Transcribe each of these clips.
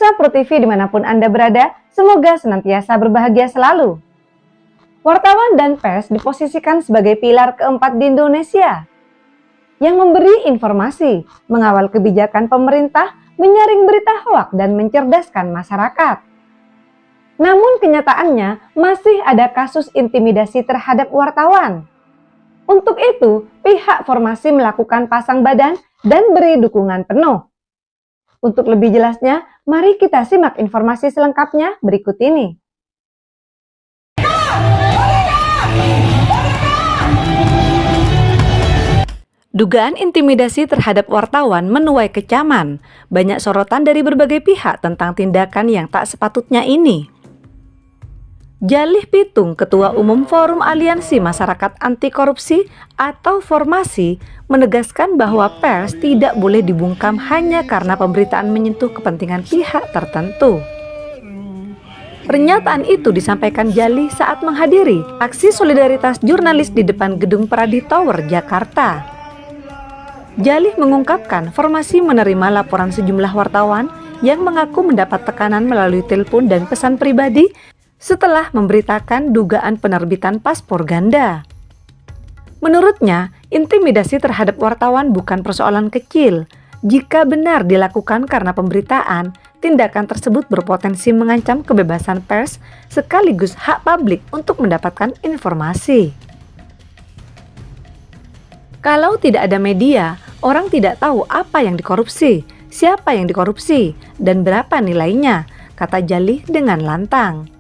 Pemirsa Pro TV dimanapun Anda berada, semoga senantiasa berbahagia selalu. Wartawan dan pers diposisikan sebagai pilar keempat di Indonesia, yang memberi informasi, mengawal kebijakan pemerintah, menyaring berita hoak dan mencerdaskan masyarakat. Namun kenyataannya masih ada kasus intimidasi terhadap wartawan. Untuk itu, pihak Formasi melakukan pasang badan dan beri dukungan penuh. Untuk lebih jelasnya, mari kita simak informasi selengkapnya berikut ini. Dugaan intimidasi terhadap wartawan menuai kecaman. Banyak sorotan dari berbagai pihak tentang tindakan yang tak sepatutnya ini. Jalih Pitung, Ketua Umum Forum Aliansi Masyarakat Anti Korupsi atau Formasi, menegaskan bahwa pers tidak boleh dibungkam hanya karena pemberitaan menyentuh kepentingan pihak tertentu. Pernyataan itu disampaikan Jalih saat menghadiri aksi solidaritas jurnalis di depan Gedung Pradi Tower, Jakarta. Jalih mengungkapkan Formasi menerima laporan sejumlah wartawan yang mengaku mendapat tekanan melalui telepon dan pesan pribadi setelah memberitakan dugaan penerbitan paspor ganda. Menurutnya, intimidasi terhadap wartawan bukan persoalan kecil. Jika benar dilakukan karena pemberitaan, tindakan tersebut berpotensi mengancam kebebasan pers sekaligus hak publik untuk mendapatkan informasi. Kalau tidak ada media, orang tidak tahu apa yang dikorupsi, siapa yang dikorupsi, dan berapa nilainya, kata Jalih dengan lantang.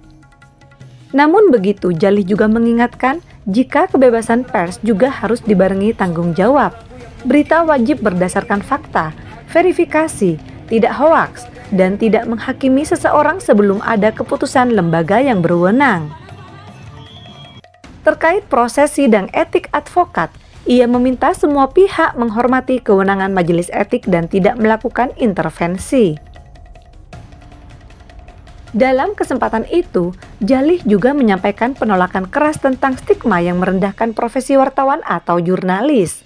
Namun begitu, Jalih juga mengingatkan jika kebebasan pers juga harus dibarengi tanggung jawab. Berita wajib berdasarkan fakta, verifikasi, tidak hoaks, dan tidak menghakimi seseorang sebelum ada keputusan lembaga yang berwenang. Terkait proses sidang etik advokat, ia meminta semua pihak menghormati kewenangan majelis etik dan tidak melakukan intervensi. Dalam kesempatan itu, Jalih juga menyampaikan penolakan keras tentang stigma yang merendahkan profesi wartawan atau jurnalis.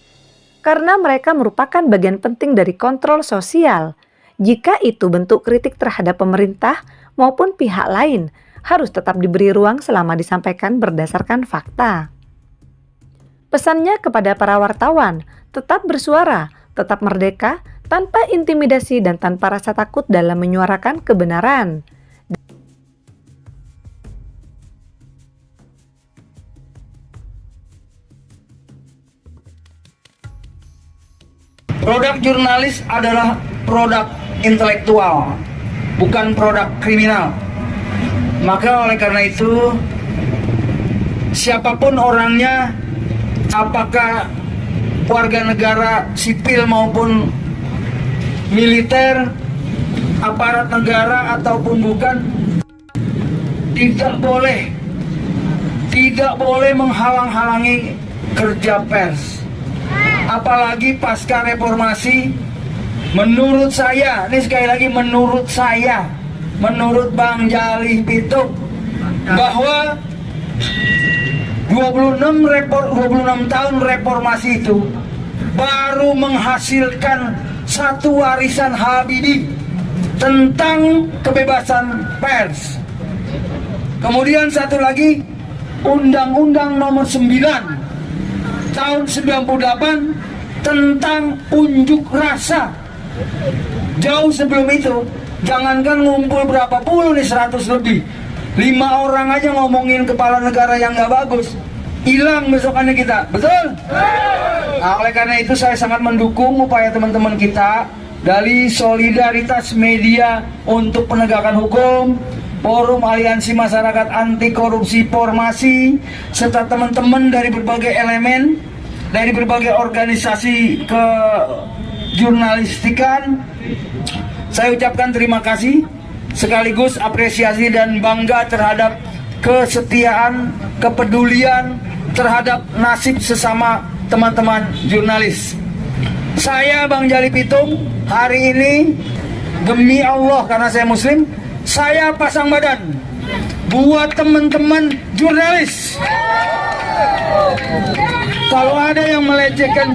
Karena mereka merupakan bagian penting dari kontrol sosial. Jika itu bentuk kritik terhadap pemerintah maupun pihak lain, harus tetap diberi ruang selama disampaikan berdasarkan fakta. Pesannya kepada para wartawan, tetap bersuara, tetap merdeka, tanpa intimidasi dan tanpa rasa takut dalam menyuarakan kebenaran. Produk jurnalis adalah produk intelektual, bukan produk kriminal. Maka oleh karena itu, siapapun orangnya, apakah warga negara sipil maupun militer, aparat negara ataupun bukan, tidak boleh menghalang-halangi kerja pers. Apalagi pasca reformasi, menurut saya, ini sekali lagi menurut saya, menurut Bang Jalih Pitung, bahwa 26 tahun reformasi itu baru menghasilkan satu warisan Habibie tentang kebebasan pers. Kemudian satu lagi, Undang-Undang Nomor 9 tahun 98 tentang unjuk rasa. Jauh sebelum itu, jangankan ngumpul berapa puluh nih, 100 lebih, 5 orang aja ngomongin kepala negara yang nggak bagus, hilang besokannya kita, betul? Nah, oleh karena itu saya sangat mendukung upaya teman-teman kita dari Solidaritas Media untuk Penegakan Hukum, Forum Aliansi Masyarakat Anti Korupsi Formasi, serta teman-teman dari berbagai elemen, dari berbagai organisasi kejurnalistikan. Saya ucapkan terima kasih, sekaligus apresiasi dan bangga terhadap kesetiaan, kepedulian terhadap nasib sesama teman-teman jurnalis. Saya Bang Jalih Pitung, hari ini demi Allah, karena saya muslim, saya pasang badan buat teman-teman jurnalis. Kalau ada yang melecehkan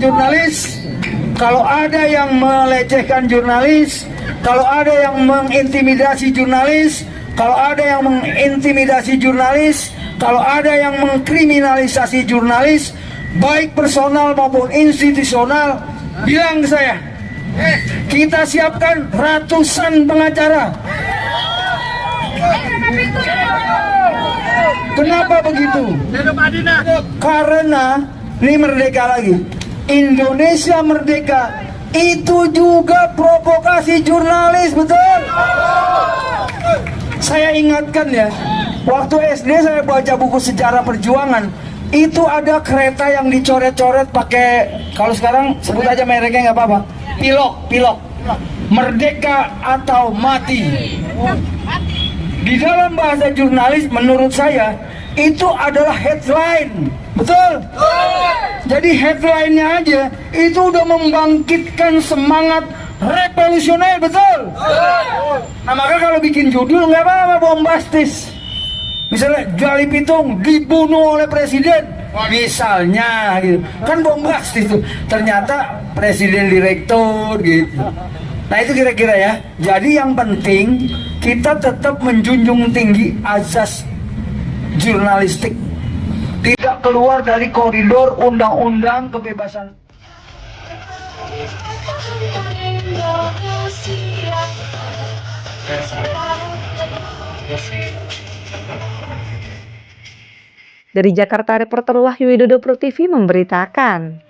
jurnalis, Kalau ada yang mengintimidasi jurnalis, kalau ada yang mengintimidasi jurnalis, kalau ada yang mengkriminalisasi jurnalis, baik personal maupun institusional, bilang ke saya. Kita siapkan ratusan pengacara. Kenapa begitu? Karena ini merdeka lagi. Indonesia merdeka itu juga provokasi jurnalis, betul? Saya ingatkan ya, waktu SD saya baca buku sejarah perjuangan, itu ada kereta yang dicoret-coret pakai, kalau sekarang sebut aja mereknya nggak apa-apa, pilok, merdeka atau mati. Di dalam bahasa jurnalis menurut saya itu adalah headline, betul? Jadi headline-nya aja itu udah membangkitkan semangat revolusioner, betul? Nah maka kalau bikin judul nggak apa-apa bombastis. Misalnya Gali Pitung dibunuh oleh presiden, misalnya gitu, kan bombastis itu. Ternyata presiden direktur gitu. Nah itu kira-kira ya. Jadi yang penting kita tetap menjunjung tinggi azas jurnalistik, tidak keluar dari koridor undang-undang kebebasan. Dari Jakarta, reporter Wahyu Widodo Pro TV memberitakan.